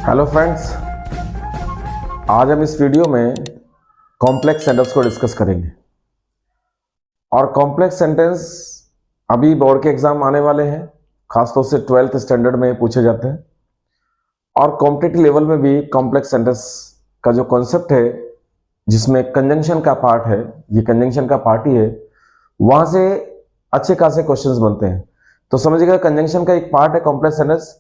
Hello friends, आज हम इस वीडियो में कॉम्प्लेक्स सेंटेंस को डिस्कस करेंगे। और कॉम्प्लेक्स सेंटेंस अभी बोर्ड के एग्जाम आने वाले हैं, खासतौर से 12th स्टैंडर्ड में पूछे जाते हैं। और कॉम्पिटिटिव लेवल में भी कॉम्प्लेक्स सेंटेंस का जो कॉन्सेप्ट है, जिसमें कंजंक्शन का पार्ट है, ये कंजंक्शन का पार्ट ही है, वहां से अच्छे खासे क्वेश्चंस बनते हैं। तो समझिएगा, कंजंक्शन का एक पार्ट है कॉम्प्लेक्स सेंटेंस,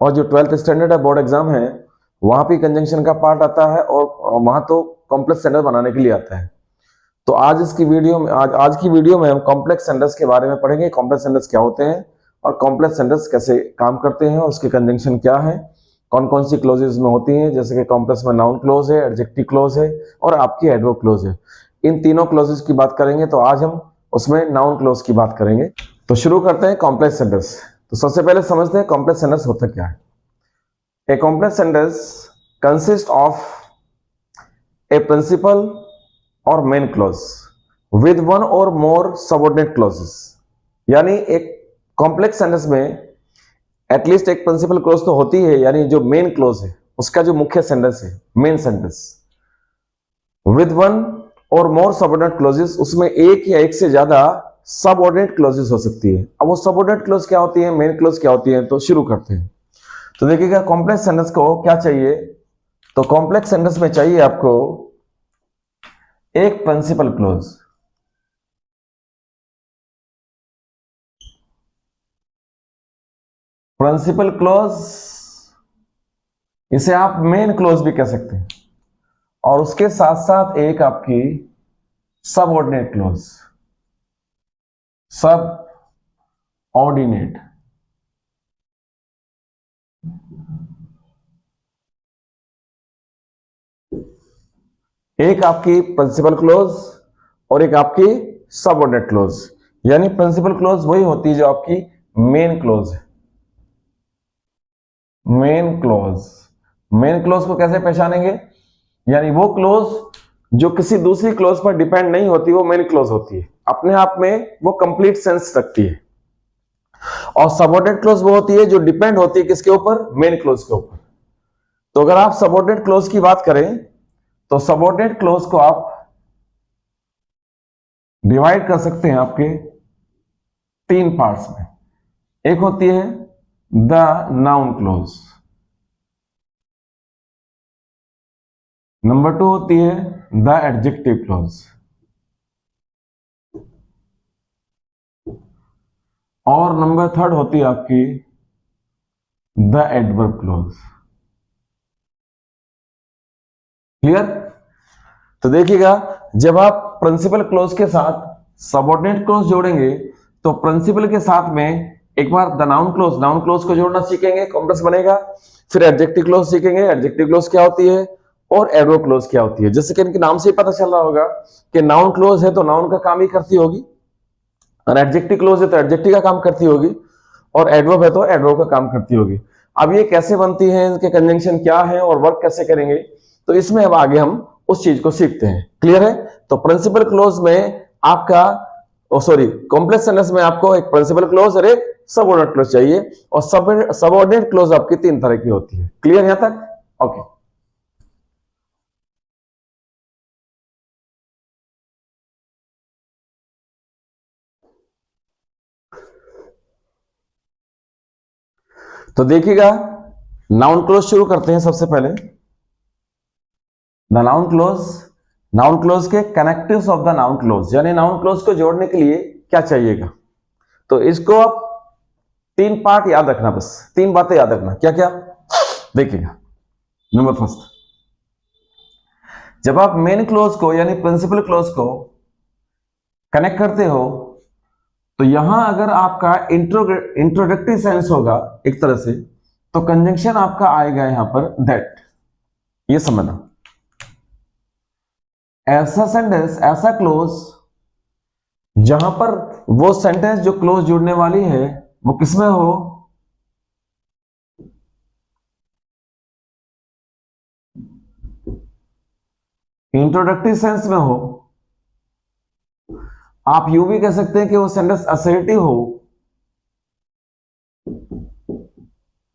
और जो 12th स्टैंडर्ड है बोर्ड एग्जाम है, वहां भी कंजंक्शन का पार्ट आता है और वहां तो कॉम्प्लेक्स सेंटेंस बनाने के लिए आता है। तो आज इसकी वीडियो में आज की वीडियो में हम कॉम्प्लेक्स सेंटेंस के बारे में पढ़ेंगे। कॉम्प्लेक्स सेंटेंस क्या होते हैं और कॉम्प्लेक्स सेंटेंस कैसे काम करते हैं और उसके कंजंक्शन क्या है, कौन कौन सी क्लोजेज में होती हैं, जैसे कि कॉम्प्लेक्स में नाउन क्लोज है, एडजेक्टिव क्लोज है और आपकी एडवर्ब क्लोज है। इन तीनों क्लोजेज की बात करेंगे। तो आज हम उसमें नाउन क्लोज की बात करेंगे। तो शुरू करते हैं कॉम्प्लेक्स सेंटेंस। तो सबसे पहले समझते हैं कॉम्प्लेक्स सेंटेंस होता क्या है। A complex sentence consists of a principal or main clause with one or more subordinate clauses। यानी एक कॉम्प्लेक्स सेंटेंस में एटलीस्ट एक प्रिंसिपल क्लोज तो होती है, यानी जो मेन क्लोज है उसका जो मुख्य सेंटेंस है, मेन सेंटेंस, विद वन और मोर सबऑर्डिनेट क्लोजेस, उसमें एक या एक से ज्यादा सबऑर्डिनेट क्लोजेस हो सकती है। अब वो सबऑर्डिनेट क्लोज क्या होती है, मेन क्लोज क्या होती है, तो शुरू करते हैं। तो देखिएगा, कॉम्प्लेक्स सेंटेंस को क्या चाहिए, तो कॉम्प्लेक्स सेंटेंस में चाहिए आपको एक प्रिंसिपल क्लोज, प्रिंसिपल क्लोज, इसे आप मेन क्लोज भी कह सकते हैं, और उसके साथ साथ एक आपकी सबऑर्डिनेट क्लोज, सब ऑर्डिनेट। एक आपकी प्रिंसिपल क्लोज और एक आपकी सबऑर्डिनेट क्लोज। यानी प्रिंसिपल क्लोज वही होती है जो आपकी मेन क्लोज है। मेन क्लोज, मेन क्लोज को कैसे पहचानेंगे, यानी वो क्लोज जो किसी दूसरी क्लोज पर डिपेंड नहीं होती, वो मेन क्लोज होती है, अपने आप में वो कंप्लीट सेंस रखती है। और सबऑर्डिनेट क्लोज वो होती है जो डिपेंड होती है किसके ऊपर, मेन क्लोज के ऊपर। तो अगर आप सबऑर्डिनेट क्लोज की बात करें तो सबऑर्डिनेट क्लोज को आप डिवाइड कर सकते हैं आपके तीन पार्ट्स में। एक होती है the noun close, number two होती है द एडजेक्टिव क्लोज, और नंबर थर्ड होती है आपकी द एडवर्ब क्लोज। क्लियर? तो देखिएगा, जब आप प्रिंसिपल क्लोज के साथ सबऑर्डिनेट क्लोज जोड़ेंगे तो प्रिंसिपल के साथ में एक बार द नाउन क्लोज को जोड़ना सीखेंगे, कॉम्प्लेक्स बनेगा। फिर एडजेक्टिव क्लोज सीखेंगे, एडजेक्टिव क्लोज क्या होती है और एडवर्ब क्लोज क्या होती है। जैसे कि इनके नाम से ही पता चल रहा होगा कि नाउन क्लोज है तो नाउन का काम ही करती होगी, और एडजेक्टिव क्लोज है तो एडजेक्टिव का काम करती होगी, और एडवर्ब है तो एडवर्ब का काम करती होगी। अब ये कैसे बनती है, इनके कंजंक्शन क्या है और वर्क कैसे करेंगे, तो इसमें अब आगे हम उस चीज को सीखते हैं। क्लियर है? तो प्रिंसिपल क्लोज में आपका कॉम्प्लेक्स सेंटेंस में आपको एक प्रिंसिपल क्लोज और एक सबऑर्डिनेट क्लोज चाहिए, और सबऑर्डिनेट क्लोज आपकी तीन तरह की होती है। क्लियर यहां तक? ओके। तो देखिएगा, नाउन क्लोज शुरू करते हैं। सबसे पहले द नाउन क्लोज के connectives of the noun close, यानी नाउन क्लोज को जोड़ने के लिए क्या चाहिएगा। तो इसको आप तीन पार्ट याद रखना, बस तीन बातें याद रखना। क्या क्या? देखिएगा, नंबर फर्स्ट, जब आप मेन क्लोज को यानी प्रिंसिपल क्लोज को कनेक्ट करते हो तो यहां अगर आपका इंट्रोडक्टरी सेंस होगा एक तरह से, तो कंजंक्शन आपका आएगा यहां पर दैट। ये समझना, ऐसा सेंटेंस, ऐसा क्लोज जहां पर वो सेंटेंस जो क्लोज जुड़ने वाली है वो किसमें हो, इंट्रोडक्टरी सेंस में हो। आप यूं भी कह सकते हैं कि वो सेंटेंस असर्टिव हो।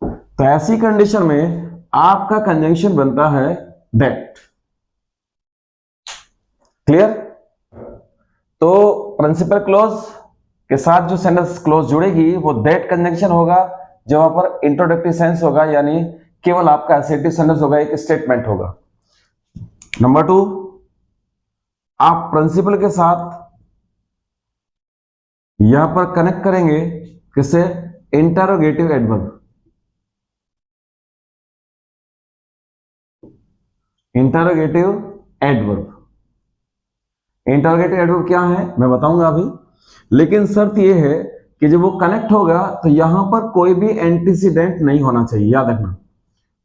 तो ऐसी कंडीशन में आपका कंजंक्शन बनता है दैट। क्लियर? तो प्रिंसिपल क्लोज के साथ जो सेंटेंस क्लोज जुड़ेगी वो दैट कंजंक्शन होगा, जो वहां पर इंट्रोडक्टिव सेंस होगा, यानी केवल आपका असर्टिव सेंटेंस होगा, एक स्टेटमेंट होगा। नंबर 2, आप प्रिंसिपल के साथ यहां पर कनेक्ट करेंगे किससे? Interrogative adverb. Interrogative adverb. Interrogative adverb क्या है मैं बताऊंगा अभी, लेकिन शर्त यह है कि जब वो कनेक्ट होगा तो यहां पर कोई भी एंटीसीडेंट नहीं होना चाहिए, याद रखना,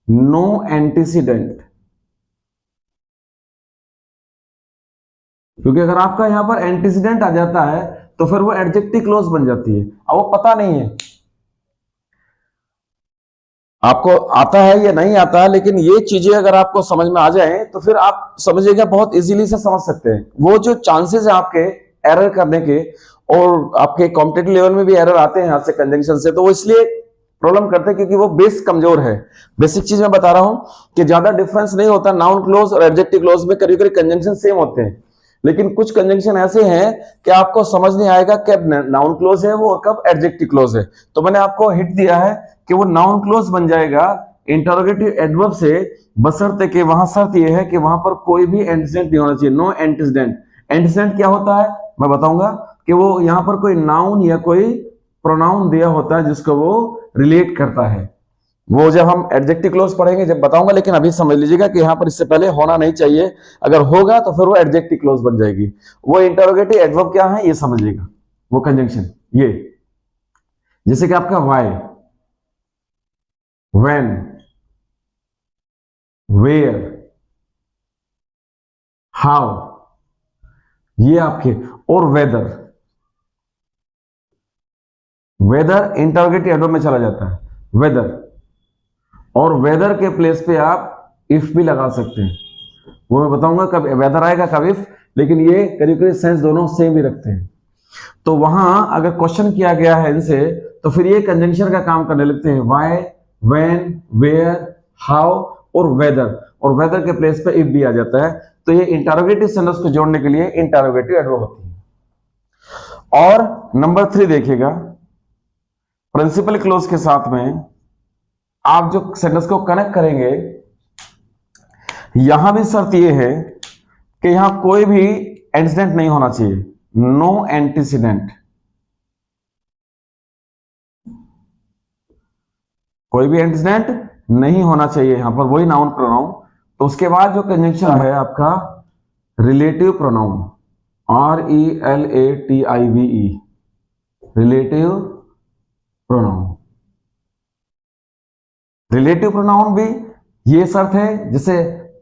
नो एंटीसीडेंट। क्योंकि अगर आपका यहां पर एंटीसीडेंट आ जाता है तो फिर वो एडजेक्टिव क्लोज बन जाती है। अब वो पता नहीं है आपको आता है या नहीं आता है, लेकिन ये चीजें अगर आपको समझ में आ जाए तो फिर आप समझिएगा, बहुत इजीली से समझ सकते हैं। वो जो चांसेस है आपके एरर करने के, और आपके कॉम्पिटेटिव लेवल में भी एरर आते हैं यहाँ से कंजंक्शन से, तो वो इसलिए प्रॉब्लम करते हैं क्योंकि वो बेस कमजोर है। बेसिक चीज मैं बता रहा हूं कि ज्यादा डिफरेंस नहीं होता, नाउन क्लोज और एडजेक्टिव क्लोज में करीब करीब कंजंक्शन सेम होते हैं, लेकिन कुछ कंजंक्शन ऐसे हैं कि आपको समझ नहीं आएगा कब नाउन क्लोज है वो और कब एडजेक्टिव क्लोज है। तो मैंने आपको हिंट दिया है कि वो नाउन क्लोज बन जाएगा इंटरोगेटिव एडवर्ब से, बशर्ते कि वहां शर्त यह है कि वहां पर कोई भी एंटीसीडेंट नहीं होना चाहिए, नो एंटीसीडेंट। एंटीसीडेंट क्या होता है मैं बताऊंगा, कि वो यहां पर कोई नाउन या कोई प्रोनाउन दिया होता है जिसको वो रिलेट करता है। वो जब हम एडजेक्टिव क्लोज पढ़ेंगे जब बताऊंगा, लेकिन अभी समझ लीजिएगा कि यहां पर इससे पहले होना नहीं चाहिए। अगर होगा तो फिर वो एडजेक्टिव क्लोज बन जाएगी। वो इंटरोगेटिव एडवर्ब क्या है ये समझिएगा, वो कंजंक्शन ये, जैसे कि आपका वाई, व्हेन, वेयर, हाउ, ये आपके, और वेदर। वेदर इंटरोगेटिव एडवर्ब में चला जाता है, वेदर। और वेदर के प्लेस पे आप इफ भी लगा सकते हैं, वो मैं बताऊंगा कब वेदर आएगा कब इफ, लेकिन ये करीब करीब सेंस दोनों सेम ही रखते हैं। तो वहां अगर क्वेश्चन किया गया है इनसे तो फिर ये कंजंक्शन का काम करने लगते हैं, व्हाई, व्हेन, वेयर, हाउ और वेदर, और वेदर के प्लेस पे इफ भी आ जाता है। तो ये इंटरोगेटिव सेंटेंस को जोड़ने के लिए इंटरोगेटिव एडवर्ब होती है। और नंबर 3 देखिएगा, प्रिंसिपल क्लोज के साथ में आप जो सेंटेंस को कनेक्ट करेंगे, यहां भी शर्त यह है कि यहां कोई भी एंटीसीडेंट नहीं होना चाहिए, नो एंटीसीडेंट। कोई भी एंटीसीडेंट नहीं होना चाहिए यहां पर, वही नाउन प्रोनाउन। तो उसके बाद जो कंजंक्शन है आपका relative pronoun, RELATIVE, relative pronoun. Relative pronoun भी ये शर्त है, जैसे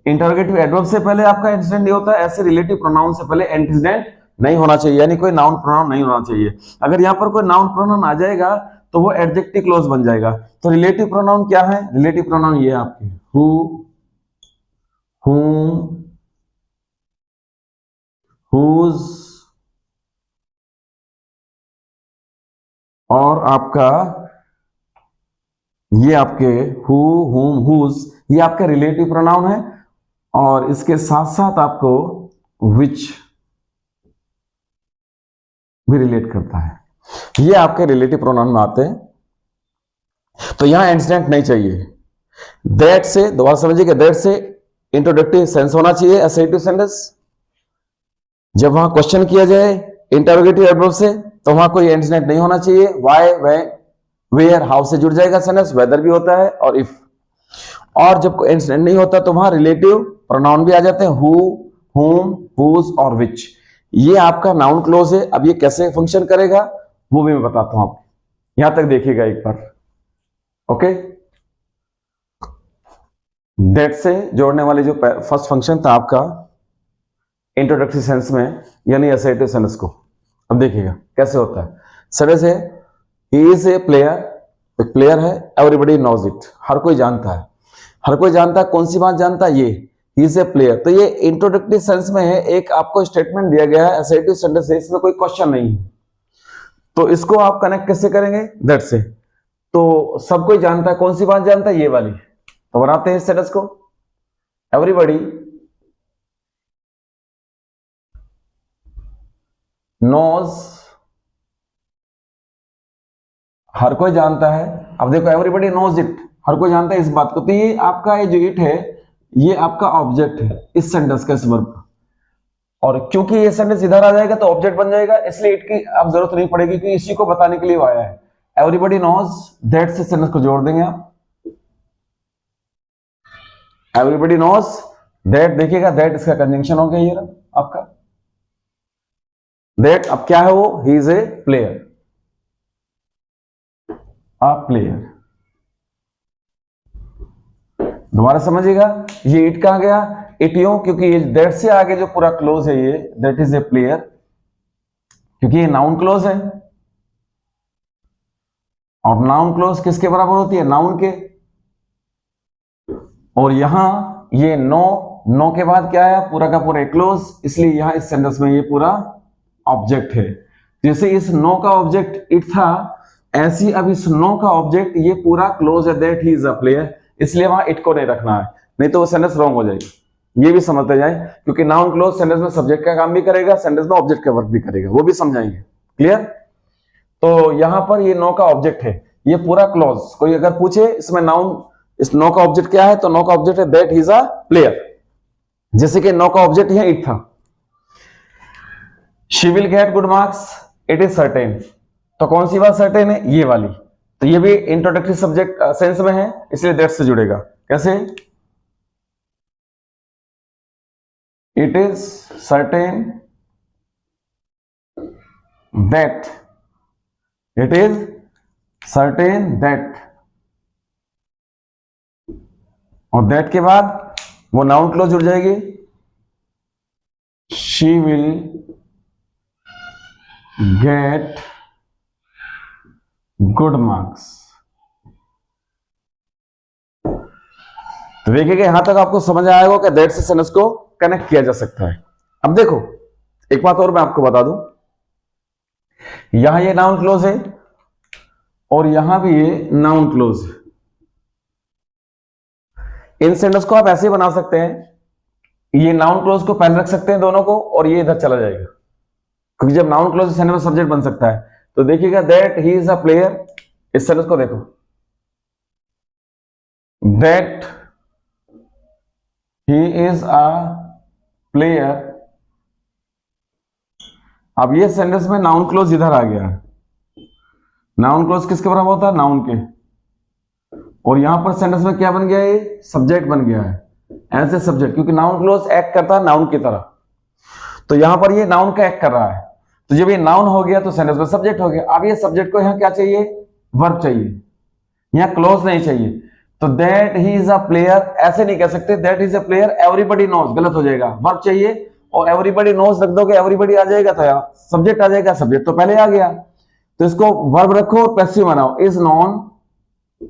इंटरोगेटिव एडवर्ब से पहले आपका एंटीसीडेंट नहीं होता, ऐसे रिलेटिव प्रोनाउन से पहले एंटीसीडेंट नहीं होना चाहिए, यानी कोई नाउन प्रोनाउन नहीं होना चाहिए। अगर यहां पर कोई नाउन प्रोनाउन आ जाएगा तो वो एडजेक्टिव क्लोज बन जाएगा। तो रिलेटिव प्रोनाउन क्या है? रिलेटिव प्रोनाउन ये आपके हु, whom, whose, और आपका ये आपके हु, whom, whose, ये आपका रिलेटिव प्रोनाउन है। और इसके साथ साथ आपको which भी रिलेट करता है, ये आपके रिलेटिव प्रोनाउन में आते हैं। तो यहां एंटीसीडेंट नहीं चाहिए। दैट से दोबारा समझिएगा, दैट से इंट्रोडक्टिव सेंस होना चाहिए, असर्टिव सेंटेंस। जब वहां क्वेश्चन किया जाए इंटरोगेटिव एडवर्ब से तो वहां कोई एंटीसीडेंट नहीं होना चाहिए। व्हाई, व्हेन, वेयर, हाउ से जुड़ जाएगा सेंटेंस, वेदर भी होता है और इफ। और जब कोई एंटीसीडेंट नहीं होता तो वहां रिलेटिव प्रोनाउन भी आ जाते हैं, हु, whom, whose और which। ये आपका नाउन क्लोज है। अब ये कैसे फंक्शन करेगा वो भी मैं बताता हूं आपको, यहां तक देखिएगा एक बार। ओके, दैट से जोड़ने वाले जो फर्स्ट फंक्शन था आपका इंट्रोडक्टरी सेंस में, यानी असर्टिव सेंस को, अब देखिएगा कैसे होता है। सडे से ही इज ए प्लेयर, एक प्लेयर है, एवरीबडी नोज इट, हर कोई जानता है। हर कोई जानता है, कौन सी बात जानता है? ये ही इज ए प्लेयर। तो ये इंट्रोडक्टरी सेंस में है, एक आपको स्टेटमेंट दिया गया है, असर्टिव सेंटेंस है, इसमें कोई क्वेश्चन नहीं है। तो इसको आप कनेक्ट कैसे करेंगे? दैट से। तो सब कोई जानता है, कौन सी बात जानता है? ये वाली। तो बनाते हैं इस सेंटेंस को, एवरीबॉडी नोज, हर कोई जानता है। अब देखो एवरीबॉडी नोज इट, हर कोई जानता है इस बात को, तो ये आपका ये जो इट है ये आपका ऑब्जेक्ट है इस सेंटेंस का, इस वर्ब का। और क्योंकि ये सेंटेंस इधर आ जाएगा तो ऑब्जेक्ट बन जाएगा, इसलिए इट की अब जरूरत नहीं पड़ेगी क्योंकि इसी को बताने के लिए वो आया है। एवरीबॉडी नोज दैट से सेंटेंस को जोड़ देंगे आप, एवरीबॉडी नोज दैट, देखिएगा दैट इसका कंजंक्शन हो गया ये आपका दैट। अब क्या है वो, he is a player, a player. दोबारा समझिएगा, ये इट कहां गया, इट यूं क्योंकि ये दैट से आगे जो पूरा क्लोज है ये दैट इज ए प्लेयर, क्योंकि ये नाउन क्लोज है और नाउन क्लोज किसके बराबर होती है, नाउन के। और यहां ये नो, नो के बाद क्या है, पूरा का पूरा क्लोज, इसलिए यहां इस सेंटेंस में ये पूरा ऑब्जेक्ट है। जैसे इस नो का ऑब्जेक्ट इट था, ऐसी अब इस नो का ऑब्जेक्ट ये पूरा क्लोज है, that he is a player, इसलिए वहां इट को नहीं रखना है, नहीं तो वो सेंटेंस रॉन्ग हो जाएगी। ये भी समझते जाए, क्योंकि नाउन क्लोज सेंटेंस में सब्जेक्ट का काम भी करेगा, सेंटेंस में ऑब्जेक्ट का वर्क भी करेगा, वो भी समझाएंगे। क्लियर? तो यहां पर ये नो का ऑब्जेक्ट है, ये पूरा क्लोज। कोई अगर पूछे इसमें नाउन, इस नो का ऑब्जेक्ट क्या है, तो नो का ऑब्जेक्ट है that he is a player. जैसे कि नो का ऑब्जेक्ट है इट था, she will get good marks, it is certain, तो कौन सी बात सर्टेन है, ये वाली। तो ये भी इंट्रोडक्टरी सब्जेक्ट सेंस में है, इसलिए दैट से जुड़ेगा। कैसे, it is certain that, it is certain that, और दैट के बाद वो नाउन क्लोज जुड़ जाएगी, she will get good marks. तो देखिएगा यहां तक आपको समझ आएगा कि दैट से सेंटेंस को कनेक्ट किया जा सकता है। अब देखो एक बात और मैं आपको बता दूं, यहां ये नाउन क्लोज है और यहां भी ये नाउन क्लोज है। इन सेंटेंस को आप ऐसे बना सकते हैं, ये नाउन क्लोज को पहले रख सकते हैं दोनों को, और ये इधर चला जाएगा, क्योंकि जब नाउन क्लोज सेंटेंस में सब्जेक्ट बन सकता है। तो देखिएगा that he is a player, इस सेंटेंस को देखो, that he is a player. अब ये सेंटेंस में नाउन क्लोज इधर आ गया है, नाउन क्लोज किसके बराबर होता है, नाउन के, और यहां पर सेंटेंस में क्या बन गया, ये सब्जेक्ट बन गया है, ऐसे सब्जेक्ट, क्योंकि नाउन क्लोज एक्ट करता है नाउन की तरह। तो यहां पर ये नाउन का एक्ट कर रहा है, तो जब ये नाउन हो गया तो सेंटेंस में सब्जेक्ट हो गया। अब ये सब्जेक्ट को यहां क्या चाहिए, वर्ब चाहिए, यहां क्लोज नहीं चाहिए। तो that he is a player ऐसे नहीं कह सकते, that is a player everybody knows, गलत हो जाएगा, वर्ब चाहिए, और एवरीबॉडी नोज रख दोगे एवरीबॉडी आ जाएगा, तो यार सब्जेक्ट आ जाएगा, सब्जेक्ट तो पहले आ गया, तो इसको वर्ब रखो और पैसिव बनाओ, is known,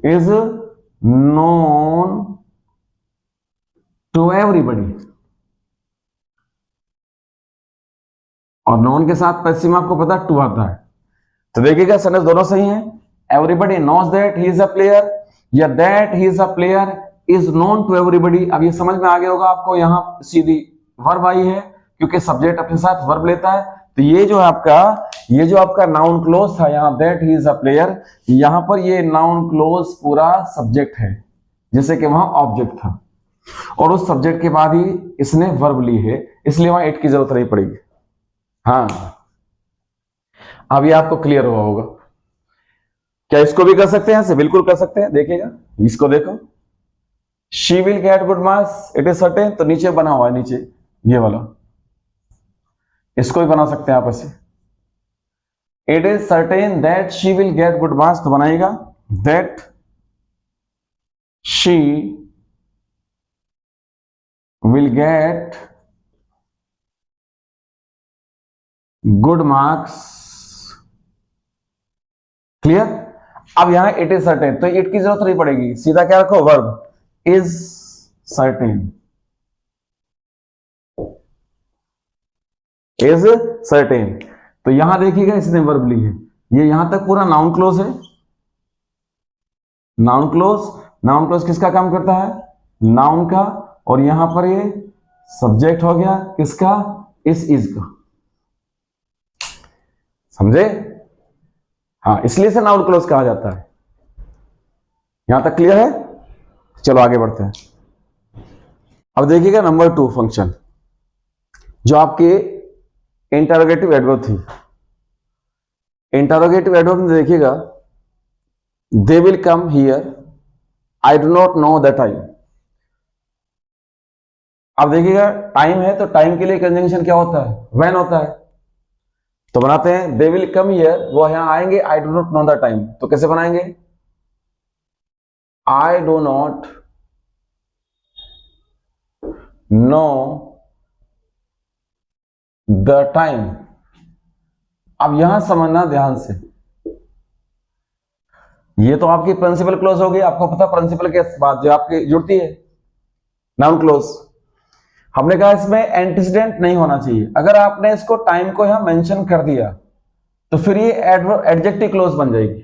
is known to everybody, और नॉन के साथ पैसिव में आपको पता टू आता है। तो देखिएगा सेंटेंस दोनों सही हैं, everybody knows that he is a player, या that he is a player is known to everybody. अब ये समझ में आ गया होगा आपको, यहां सीधी वर्ब आई है क्योंकि सब्जेक्ट अपने साथ वर्ब लेता है। तो ये जो आपका नाउन क्लोज था यहां, that he is a player, यहां पर ये नाउन क्लोज पूरा सब्जेक्ट है, जैसे कि वहां ऑब्जेक्ट था, और उस सब्जेक्ट के बाद ही इसने वर्ब ली है, इसलिए वहां इट की जरूरत नहीं पड़ेगी। हाँ, अब ये आपको क्लियर हुआ होगा। क्या इसको भी कर सकते हैं ऐसे? बिल्कुल कर सकते हैं। देखिएगा इसको देखो, she will get good marks, it is certain, तो नीचे बना हुआ है, नीचे ये वाला, इसको भी बना सकते हैं आप ऐसे, it is certain that she will get good marks, तो बनाएगा that she will get good marks. Clear? अब यहां इट इज सर्टेन, तो इट की जरूरत नहीं पड़ेगी, सीधा क्या रखो, verb, is certain, is certain. तो यहां देखिएगा इसने वर्ब ली है, ये यहां तक पूरा नाउन क्लोज है, नाउन क्लोज, नाउन क्लोज किसका काम करता है? नाउन का, और यहां पर ये सब्जेक्ट हो गया किसका? इज का। समझे? हाँ, इसलिए से नाउन क्लोज कहा जाता है। यहां तक क्लियर है? चलो आगे बढ़ते हैं। अब देखिएगा नंबर 2 फंक्शन, जो आपके इंटरोगेटिव एडवर्ब थी। इंटरोगेटिव एडवर्ब में देखिएगा, दे will come here, I do not know the time. अब देखिएगा टाइम है तो टाइम के लिए कंजंक्शन क्या होता है? व्हेन होता है। तो बनाते हैं दे विल कम हियर, वो यहां आएंगे, आई do not know the time. तो कैसे बनाएंगे? आई do not know the time. अब यहां समझना ध्यान से, ये तो आपकी प्रिंसिपल क्लोज हो गई। आपको पता प्रिंसिपल के बाद जो आपकी जुड़ती है नाउन क्लोज। हमने कहा इसमें एंटीसीडेंट नहीं होना चाहिए। अगर आपने इसको टाइम को यहां मेंशन कर दिया तो फिर ये एडजेक्टिव क्लोज बन जाएगी।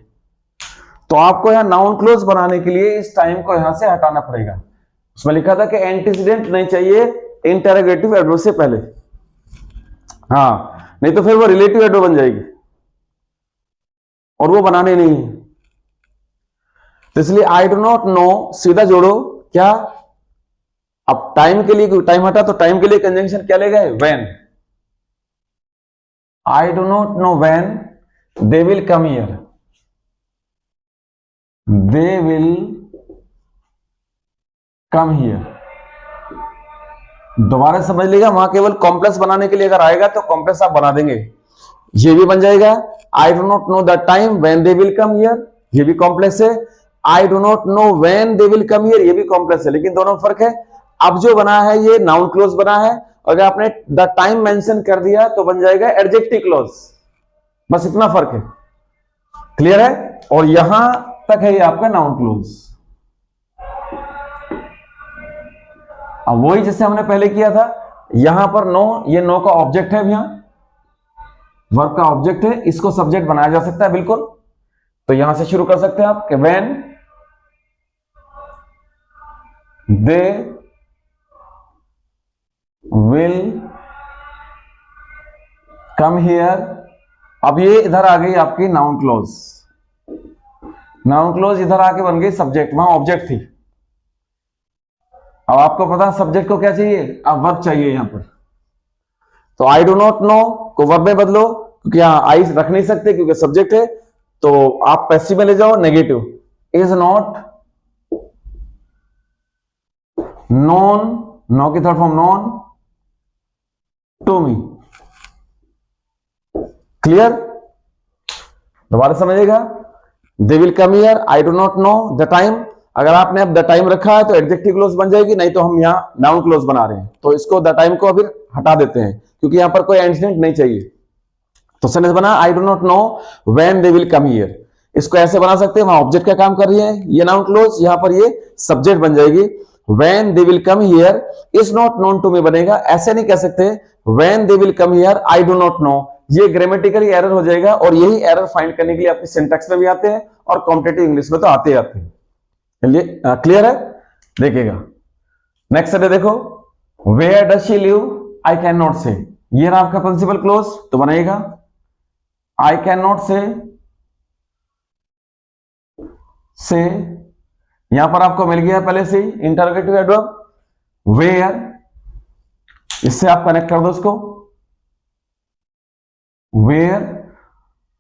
तो आपको यहां नाउन क्लोज बनाने के लिए इस टाइम को यहां से हटाना पड़ेगा। उसमें लिखा था कि एंटीसीडेंट नहीं चाहिए इंटरोगेटिव एडवर्ब से पहले। हाँ, नहीं तो फिर वो रिलेटिव एडवर्ब बन जाएगी और वो बनाने नहीं है। तो इसलिए आई डू नॉट नो सीधा जोड़ो क्या? अब टाइम के लिए टाइम हटा तो टाइम के लिए कंजंक्शन क्या ले गए? When. I do not know when they will come here. They will come here. दोबारा समझ लीजिएगा, वहां केवल कॉम्प्लेक्स बनाने के लिए अगर आएगा तो कॉम्प्लेक्स आप बना देंगे। ये भी बन जाएगा आई do not know the time when they will come here, ये भी कॉम्प्लेक्स है। आई do not know when they will come here, ये भी कॉम्प्लेक्स है, लेकिन दोनों में फर्क है। अब जो बना है ये नाउन क्लोज बना है, अगर आपने द टाइम मेंशन कर दिया तो बन जाएगा एडजेक्टिव क्लोज। बस इतना फर्क है। क्लियर है? और यहां तक है ये आपका नाउन क्लोज। अब वही जैसे हमने पहले किया था, यहां पर नो, ये नो का ऑब्जेक्ट है, यहां वर्ब का ऑब्जेक्ट है, इसको सब्जेक्ट बनाया जा सकता है बिल्कुल। तो यहां से शुरू कर सकते हैं आप कि when they will come here. अब ये इधर आ गई आपकी नाउन क्लोज। नाउन क्लोज इधर आके बन गई सब्जेक्ट, वहां ऑब्जेक्ट थी। अब आपको पता सब्जेक्ट को क्या चाहिए? अब वर्ब चाहिए यहां पर। तो आई डू नॉट नो को वर्ब में बदलो, क्योंकि यहां आई रख नहीं सकते क्योंकि सब्जेक्ट है। तो आप पैसिव में ले जाओ, negative. Is not known, know की third form known to me. Clear? दोबारा समझिएगा, they will come here, I do not know the time. अगर आपने अब द टाइम रखा है तो एडजेक्टिव क्लोज बन जाएगी, नहीं तो हम यहां नाउन क्लोज बना रहे हैं। तो इसको द टाइम को अभी हटा देते हैं क्योंकि यहां पर कोई एंटीसीडेंट नहीं चाहिए। तो सेंटेंस बना आई do not know when they will come here. इसको ऐसे बना सकते हैं, वहां ऑब्जेक्ट का काम कर रही है ये नाउन क्लोज, यहां पर ये सब्जेक्ट बन जाएगी। When they will come here is not known to me बनेगा। ऐसे नहीं कह सकते when they will come here I do not know, ये ग्रामेटिकली एरर हो जाएगा। और यही एरर फाइंड करने के लिए आपके सिंटैक्स में भी आते हैं और कॉम्पिटिटिव इंग्लिश में तो आते हैं। क्लियर है? देखिएगा नेक्स्ट है, देखो where does she live I can not say. ये ना आपका प्रिंसिपल क्लोज, तो बनेगा आई कैन नॉट से यहां पर आपको मिल गया पहले से ही इंटरोगेटिव एडवर्ब वेयर, इससे आप कनेक्ट कर दो उसको वेयर।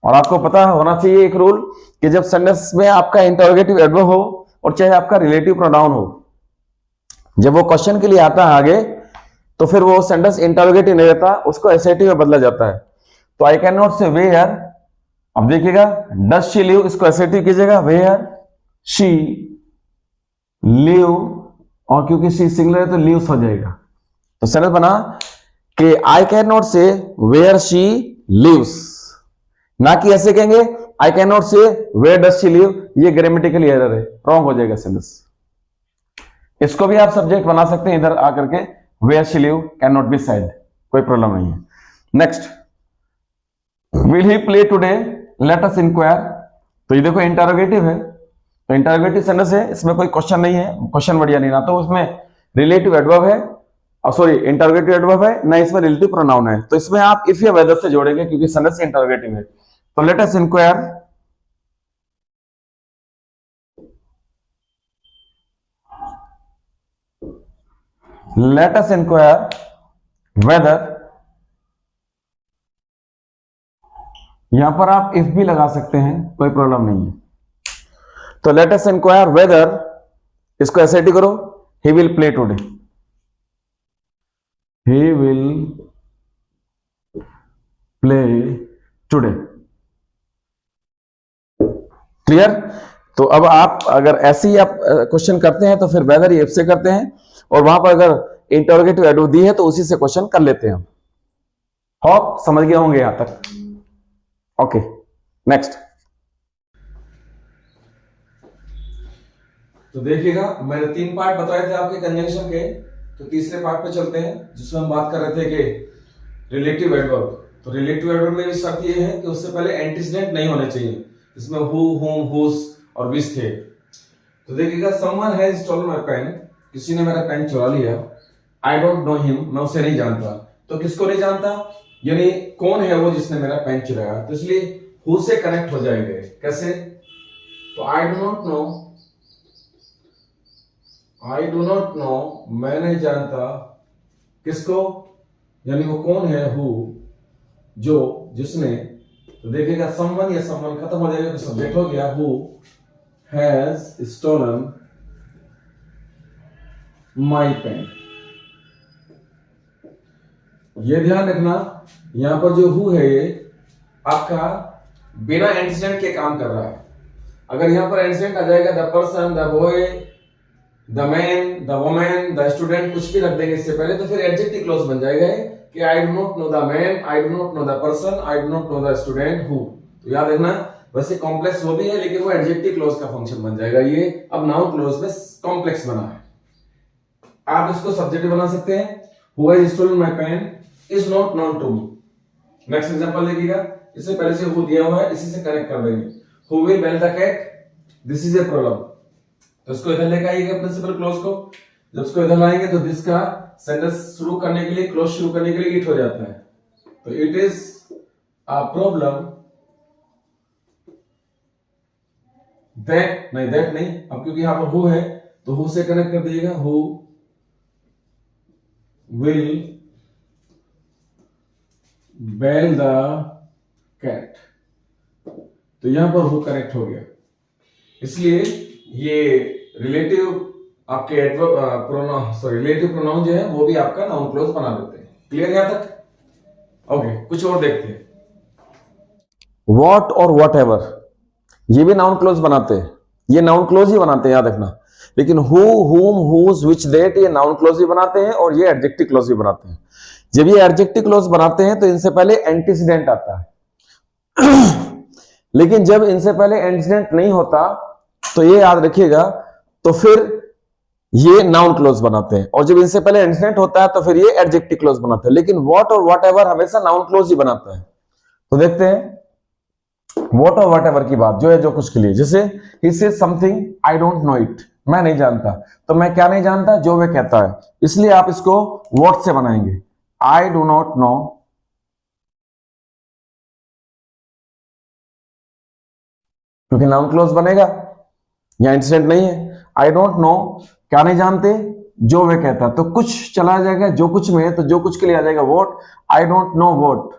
और आपको पता होना चाहिए एक रूल कि जब सेंटेंस में आपका इंटरोगेटिव एडवर्ब हो और चाहे आपका रिलेटिव प्रोनाउन हो, जब वो क्वेश्चन के लिए आता है आगे तो फिर वो सेंटेंस इंटरोगेटिव नहीं रहता, उसको एसएटी में बदला जाता है। तो आई कैन नॉट से वेयर। अब देखिएगा डज शी लिव, इसको एसएटी कीजिएगा वेयर शी लिव, और क्योंकि शी सिंगुलर है तो लिव्स हो जाएगा। तो सेंटेंस बना कि आई कैन नॉट से वेयर शी लिव्स, ना कि ऐसे कहेंगे आई कैन नॉट से वेयर डज शी लिव, ये ग्रामेटिकली एरर है, रॉन्ग हो जाएगा सेंटेंस। इसको भी आप सब्जेक्ट बना सकते हैं इधर आकर के, where she live can not be said, कोई प्रॉब्लम नहीं है। Next, will he play today let us inquire. तो ये देखो इंटरोगेटिव है, तो इंटरोगेटिव सेंटेंस है, इसमें कोई क्वेश्चन नहीं है, क्वेश्चन बढ़िया नहीं ना, तो उसमें रिलेटिव एडवर्ब है, सॉरी इंटरोगेटिव एडवर्ब है ना, इसमें रिलेटिव प्रोनाउन है। तो इसमें आप इफ या वेदर से जोड़ेंगे क्योंकि सेंटेंस इंटरोगेटिव है। तो लेट अस इंक्वायर वेदर, यहां पर आप इफ भी लगा सकते हैं, कोई प्रॉब्लम नहीं है। तो लेट अस इंक्वायर वेदर, इसको ऐसे ही करो, he will play today, he will play today. Clear? तो अब आप अगर ऐसे ही आप क्वेश्चन करते हैं तो फिर वेदर इफ से करते हैं, और वहां पर अगर इंटरोगेटिव एडवर्ब दी है तो उसी से क्वेश्चन कर लेते हैं हम। होप समझ गए होंगे यहां तक? Okay, next. तो देखिएगा, मैंने 3 पार्ट बताए थे आपके कंजंक्शन के, तो तीसरे पार्ट पे चलते हैं जिसमें हम बात कर रहे थे कि रिलेटिव एडवर्ब। तो रिलेटिव एडवर्ब में भी शर्त ये है कि उससे पहले एंटीसीडेंट नहीं होने चाहिए। इसमें हु, होम, हुज और विच थे। तो देखिएगा, someone has stolen my pen, किसी ने मेरा पेन चुरा लिया। आई डोंट नो हिम, मैं उसे नहीं जानता। तो किसको नहीं जानता, यानी कौन है वो जिसने मेरा पेन चुराया, तो इसलिए हु से कनेक्ट हो जाएंगे। कैसे? तो आई do not no, I do not no, मैं नहीं जानता किसको, यानी वो कौन है, हु, जो, जिसने। तो देखिएगा, समवन या समवन खत्म हो जाएगा तो सब्जेक्ट हो गया, who has stolen my pen. ये ध्यान रखना, यहां पर जो हु है ये आपका बिना एंटीसीडेंट के काम कर रहा है। अगर यहां पर एंटीसीडेंट आ जाएगा, the person, the boy, the man, the woman, the student, कुछ भी रख देंगे इससे पहले, तो फिर एडजेक्टिव क्लॉज बन जाएगा कि आई do not know the man, I do not know the person, I do not know the student who. तो याद रखना, वैसे कॉम्प्लेक्स वो भी है लेकिन वो एडजेक्टिव क्लॉज का फंक्शन बन जाएगा। ये अब नाउन क्लॉज में कॉम्प्लेक्स बना है। आप इसको सब्जेक्ट बना सकते हैं, who has stolen my pen is not known to me. Next example देखिएगा, इससे पहले से हु दिया हुआ है, इसी से कनेक्ट कर देंगे। Who will bell the cat, this is a problem, तो इसको इधर लेकर आइएगा प्रिंसिपल क्लॉज को। जब इसको इधर लाएंगे तो दिस का सेंटेंस शुरू करने के लिए, क्लॉज शुरू करने के लिए इट हो जाता है। तो it is a problem that, नहीं दैट नहीं, अब क्योंकि यहां पर हु है तो हु से कनेक्ट कर दीजिएगा, who will bell the cat. तो यहां पर हु कनेक्ट हो गया, इसलिए ये रिलेटिव आपके adverb pronoun, sorry relative pronoun जो है वो भी आपका नाउन क्लॉज बना देते हैं। क्लियर यहां तक? ओके, कुछ और देखते हैं। व्हाट और व्हाट एवर, ये भी नाउन क्लॉज बनाते हैं, ये नाउन क्लॉज ही बनाते हैं, याद रखना। लेकिन हु, हुम, हुज, व्हिच, दैट, ये नाउन क्लॉज भी बनाते हैं और ये एडजेक्टिव क्लॉज भी बनाते हैं। जब ये एडजेक्टिव क्लॉज बनाते हैं तो इनसे पहले एंटीसीडेंट आता है लेकिन जब इनसे पहले एंटीसीडेंट नहीं होता तो ये याद रखिएगा, तो फिर ये नाउन क्लॉज बनाते हैं, और जब इनसे पहले एंटीसीडेंट होता है तो फिर ये एडजेक्टिव क्लॉज बनाते हैं। लेकिन व्हाट और व्हाट एवर हमेशा नाउन क्लॉज ही बनाता है। तो देखते हैं व्हाट और व्हाट एवर की बात, जो है जो कुछ के लिए। जैसे he says something I don't know it, मैं नहीं जानता। तो मैं क्या नहीं जानता, जो वह कहता है, इसलिए आप इसको व्हाट से बनाएंगे, आई डू नॉट नो, क्योंकि नाउन क्लॉज बनेगा, यहां इंसिडेंट नहीं है। आई डोंट नो, क्या नहीं जानते, जो वे कहता है, तो कुछ चला जाएगा जो कुछ में, तो जो कुछ के लिए आ जाएगा what, I don't know what.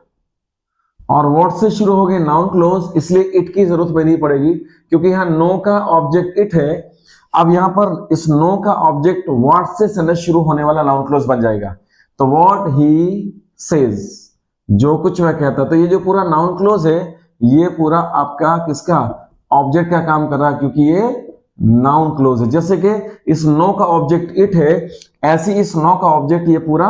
और व्हाट से शुरू हो गए नाउन क्लॉज, इसलिए इट की जरूरत भी नहीं पड़ेगी क्योंकि यहां नो का ऑब्जेक्ट इट है। अब यहां पर इस नो का ऑब्जेक्ट व्हाट से सेंटेंस शुरू होने वाला नाउन क्लॉज बन जाएगा। तो व्हाट ही सेज, जो कुछ वह कहता है। तो ये जो पूरा नाउन क्लॉज है ये पूरा आपका किसका, ऑब्जेक्ट का काम कर रहा है, क्योंकि ये नाउन क्लॉज है। जैसे कि इस नो का ऑब्जेक्ट इट है, ऐसे इस नो का ऑब्जेक्ट ये पूरा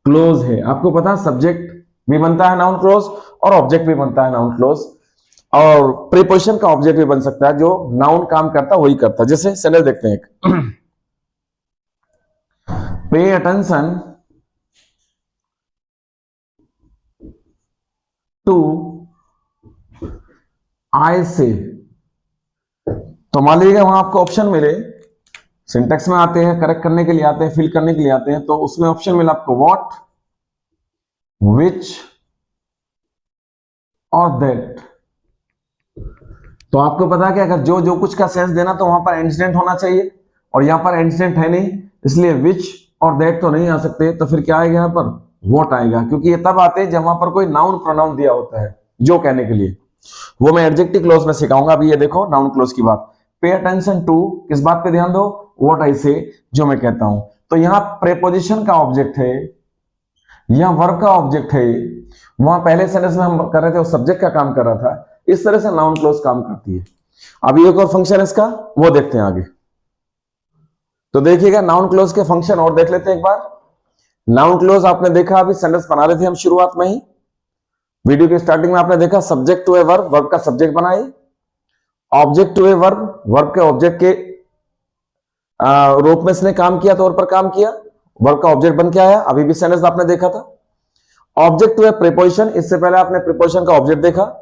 क्लोज है। आपको पता है सब्जेक्ट भी बनता है नाउन क्लॉज और ऑब्जेक्ट भी बनता है नाउन क्लॉज, और प्रीपोजिशन का ऑब्जेक्ट भी बन सकता है, जो नाउन काम करता है वही करता है। जैसे सेंटेंस देखते हैं एक, पे अटेंशन टू आई से तो मान लीजिए वहां आपको ऑप्शन मिले, सिंटेक्स में आते हैं, करेक्ट करने के लिए आते हैं, फिल करने के लिए आते हैं, तो उसमें ऑप्शन मिला आपको व्हाट, विच और दैट। तो आपको पता है कि अगर जो जो कुछ का सेंस देना तो वहां पर एंटीडेंट होना चाहिए, और यहां पर एंटीडेंट है नहीं, इसलिए विच और दैट तो नहीं आ सकते। तो फिर क्या आएगा यहां पर, व्हाट आएगा, क्योंकि ये तब आते हैं जब वहां पर कोई नाउन प्रोनाउन दिया होता है जो कहने के लिए। वो मैं एडजेक्टिव क्लोज में सिखाऊंगा। अभी ये देखो नाउन क्लोज की बात, पे अटेंशन टू, किस बात पे ध्यान दो, व्हाट आई से, जो मैं कहता हूं। तो यहां प्रेपोजिशन का ऑब्जेक्ट है, यहां वर्ब का ऑब्जेक्ट है, वहां पहले सेंटेंस में हम कर रहे थे वो सब्जेक्ट का काम कर रहा था। इस तरह से नाउन क्लोज काम करती है। अभी एक और फंक्शन है इसका, वो देखते हैं आगे। तो देखिएगा नाउन क्लोज के फंक्शन और देख लेते हैं एक बार। नाउन क्लोज आपने देखा, अभी सेंटेंस बना रहे थे हम शुरुआत में ही, वीडियो के स्टार्टिंग में आपने देखा subject to a verb, verb का सब्जेक्ट बनाए, object to a verb, verb के ऑब्जेक्ट के रूप में इसने काम किया, तौर पर काम किया, वर्ब का ऑब्जेक्ट बन के आया। अभी भी सेंटेंस आपने देखा था। ऑब्जेक्ट टू ए प्रीपोजिशन, इससे पहले आपने प्रीपोजिशन का ऑब्जेक्ट देखा।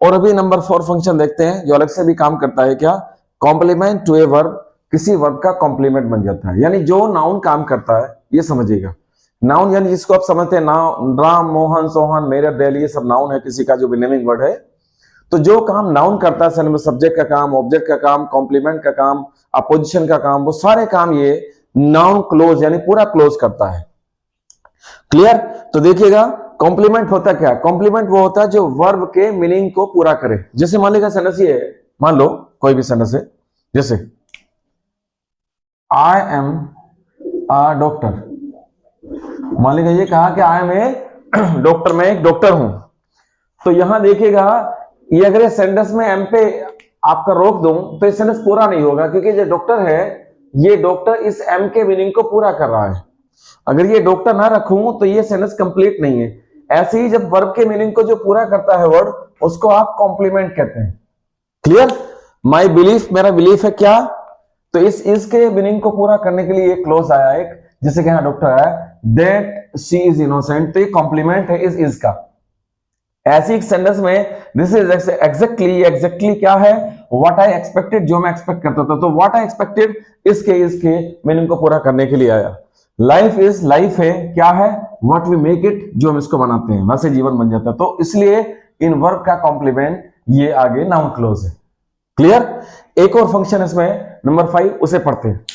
और अभी नंबर 4 फंक्शन देखते हैं जो अलग से भी काम करता है, क्या, कॉम्प्लीमेंट टू ए वर्ब, किसी वर्ब का कॉम्प्लीमेंट बन जाता है। यानी जो नाउन काम करता है, ये समझिएगा, नाउन यानी जिसको आप समझते हैं नाउन, राम, मोहन, सोहन, मेरे, दिल, ये सब नाउन है, किसी का जो भी नेमिंग वर्ड है। तो जो काम नाउन करता है, सब्जेक्ट का काम, ऑब्जेक्ट का काम, कॉम्प्लीमेंट का काम, अपोजिशन का काम, वो सारे काम ये नाउन क्लोज यानी पूरा क्लोज करता है। क्लियर? तो देखिएगा कॉम्प्लीमेंट होता क्या, कॉम्प्लीमेंट वो होता है जो वर्ब के मीनिंग को पूरा करे। जैसे मान लीजिए सेंटेंस ये है, मान लो कोई भी सेंटेंस है, जैसे आई एम अ डॉक्टर। मान लीजिए ये कहा कि आई एम ए डॉक्टर, मैं एक डॉक्टर हूं। तो यहां देखिएगा ये अगर सेंटेंस में एम पे आपका रोक दूं तो ये सेंटेंस पूरा नहीं होगा, क्योंकि जो डॉक्टर है ये डॉक्टर इस एम के मीनिंग को पूरा कर रहा है। अगर ये डॉक्टर ना रखूं तो ये सेंटेंस कंप्लीट नहीं है। ऐसे ही जब वर्ब के मीनिंग को जो पूरा करता है वर्ड, उसको आप कॉम्प्लीमेंट कहते हैं। क्लियर? माई बिलीफ, मेरा बिलीफ है क्या, तो इसके मीनिंग को पूरा करने के लिए एक क्लोज आया एक, जैसे कि यहां डॉक्टर है दैट शी इज इनोसेंट, तो ये कॉम्प्लीमेंट है इज का। ऐसी एक सेंटेंस में दिस इज एग्जैक्टली क्या है, व्हाट आई एक्सपेक्टेड, जो मैं एक्सपेक्ट करता था। तो व्हाट आई एक्सपेक्टेड इसके मीनिंग को पूरा करने के लिए आया। लाइफ इज, लाइफ है क्या है, व्हाट वी मेक इट, जो हम इसको बनाते हैं वैसे जीवन बन जाता है। तो इसलिए इन वर्ब का कॉम्प्लीमेंट ये आगे नाउन क्लोज है। क्लियर? एक और फंक्शन इसमें नंबर 5, उसे पढ़ते हैं।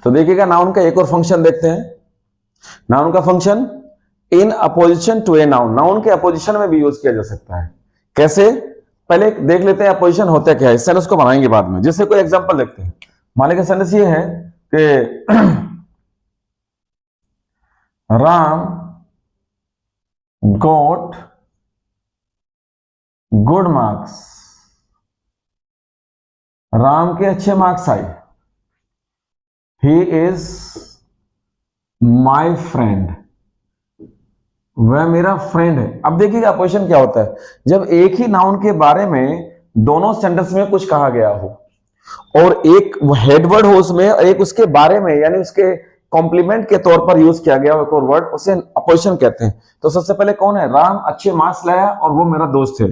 तो देखिएगा नाउन का एक और फंक्शन देखते हैं। नाउन का function in apposition to a noun, noun के अपोजिशन में भी यूज किया जा सकता है। कैसे? पहले देख लेते हैं अपोजिशन होता क्या है, इस सेंटेंस को बनाएंगे बाद में। जैसे कोई एग्जांपल देखते हैं, मान लीजिए सेंटेंस ये है कि Ram got good marks, Ram के अच्छे मार्क्स आए, ही इज माई फ्रेंड, वह मेरा फ्रेंड है। अब देखिएगा अपोजिशन क्या होता है, जब एक ही नाउन के बारे में दोनों सेंटेंस में कुछ कहा गया हो और एक हेडवर्ड हो उसमें, एक उसके बारे में यानी उसके कॉम्प्लीमेंट के तौर पर यूज किया गया एक और वर्ड, उसे अपोजिशन कहते हैं। तो सबसे पहले कौन है, राम अच्छे मार्क्स लाया और वो मेरा दोस्त है।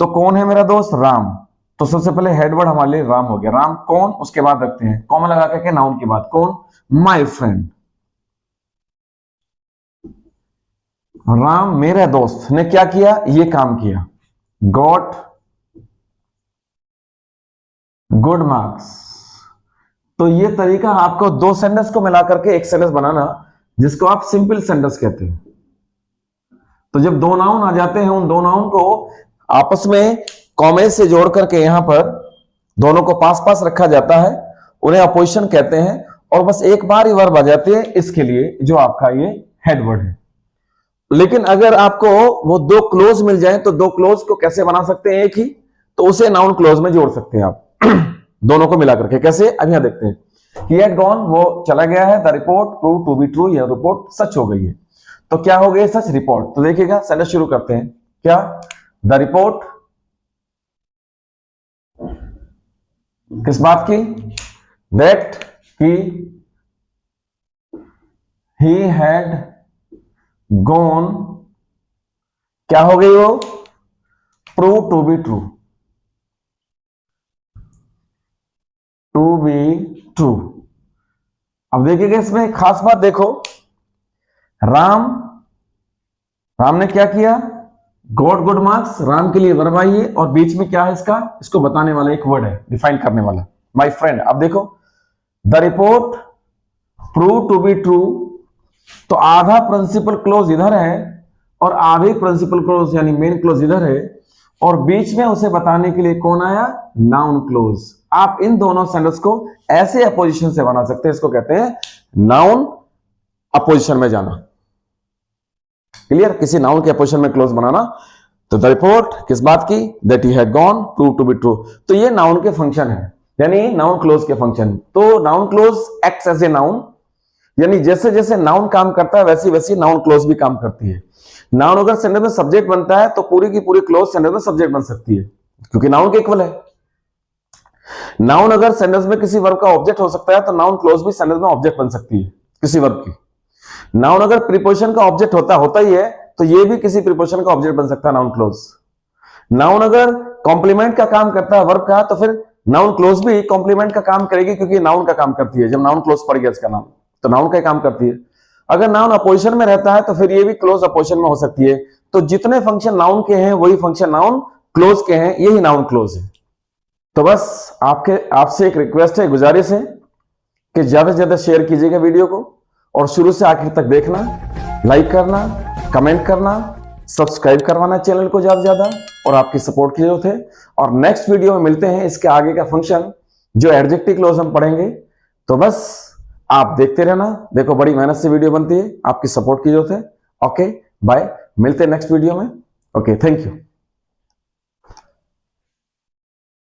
तो कौन है मेरा दोस्त, राम। तो सबसे पहले हेडवर्ड हमारे लिए राम हो गया। राम कौन, उसके बाद रखते हैं कॉमा लगा करके नाउन की बात, कौन, माई फ्रेंड। राम मेरा दोस्त ने क्या किया, ये काम किया, गॉट गुड मार्क्स। तो ये तरीका आपको दो सेंटेंस को मिलाकर के एक सेंटेंस बनाना, जिसको आप सिंपल सेंटेंस कहते हैं। तो जब दो नाउन आ जाते हैं, उन दो नाउन को आपस में कॉमे से जोड़ करके यहां पर दोनों को पास पास रखा जाता है, उन्हें अपोजिशन कहते हैं। और बस एक बार ही वर्ब आ जाते हैं इसके लिए, जो आपका ये हेडवर्ड है। लेकिन अगर आपको वो दो क्लोज मिल जाए तो दो क्लोज को कैसे बना सकते हैं एक ही, तो उसे नाउन क्लोज में जोड़ सकते हैं आप दोनों को मिला करके। कैसे, अब यहां देखते हैं। ही हैड गॉन, वो चला गया है। The report prove to be true, यह रिपोर्ट सच हो गई है। तो क्या हो गई, सच रिपोर्ट। तो देखिएगा सेंटेंस शुरू करते हैं, क्या, द रिपोर्ट किस बात की, दैट की ही हैड गॉन क्या हो गई वो, prove to be true, to be true. अब देखिएगा इसमें एक खास बात देखो, राम ने क्या किया, गॉट गुड मार्क्स, राम के लिए वर्ब आई है और बीच में क्या है इसका, इसको बताने वाला एक वर्ड है, डिफाइन करने वाला, माय फ्रेंड। अब देखो the report prove to be true, तो आधा प्रिंसिपल क्लोज इधर है और आधे प्रिंसिपल क्लोज यानी मेन क्लोज इधर है, और बीच में उसे बताने के लिए कौन आया, नाउन क्लोज। आप इन दोनों सेंटेंस को ऐसे अपोजिशन से बना सकते हैं, इसको कहते हैं नाउन अपोजिशन में जाना। क्लियर, किसी नाउन के अपोजिशन में क्लोज बनाना। तो द रिपोर्ट किस बात की, that he had gone prove to be true, तो ये नाउन के फंक्शन है, यानी नाउन क्लोज के फंक्शन। तो noun clause acts as a noun, यानी जैसे जैसे नाउन काम करता है वैसी वैसी नाउन क्लोज भी काम करती है। नाउन अगर सेंटेंस में सब्जेक्ट बनता है तो पूरी की पूरी क्लोज सेंटेंस में सब्जेक्ट बन सकती है, क्योंकि नाउन के इक्वल है। नाउन अगर सेंटेंस में किसी वर्ब का ऑब्जेक्ट हो सकता है तो नाउन क्लोज भी सेंटेंस में ऑब्जेक्ट बन सकती है किसी वर्ब की। नाउन अगर प्रीपोजिशन का ऑब्जेक्ट होता ही है तो ये भी किसी प्रीपोजिशन का ऑब्जेक्ट बन सकता है, नाउन क्लोज। नाउन अगर कॉम्प्लीमेंट का काम करता है वर्ब का, तो फिर नाउन क्लोज भी कॉम्प्लीमेंट का काम करेगी, क्योंकि नाउन का काम करती है। जब नाउन क्लोज पड़ गया इसका नाम, तो नाउन का काम करती है। अगर नाउन अपोजिशन में रहता है तो फिर ये भी क्लोज अपोजिशन में हो सकती है। तो जितने फंक्शन नाउन के हैं वही फंक्शन नाउन क्लोज के हैं, यही नाउन क्लोज है। तो बस आपसे एक रिक्वेस्ट है, गुजारिश है कि ज्यादा से ज्यादा शेयर कीजिएगा वीडियो को, और शुरू से आखिर तक देखना, लाइक करना, कमेंट करना, सब्सक्राइब करवाना चैनल को ज्यादा से ज्यादा, और आपकी सपोर्ट की जरूरत है। और नेक्स्ट वीडियो में मिलते हैं, इसके आगे का फंक्शन जो एडजेक्टिव क्लोज हम पढ़ेंगे। तो बस आप देखते रहना, देखो बड़ी मेहनत से वीडियो बनती है, आपकी सपोर्ट की जरूरत है। ओके बाय, मिलते हैं नेक्स्ट वीडियो में। Okay, thank you.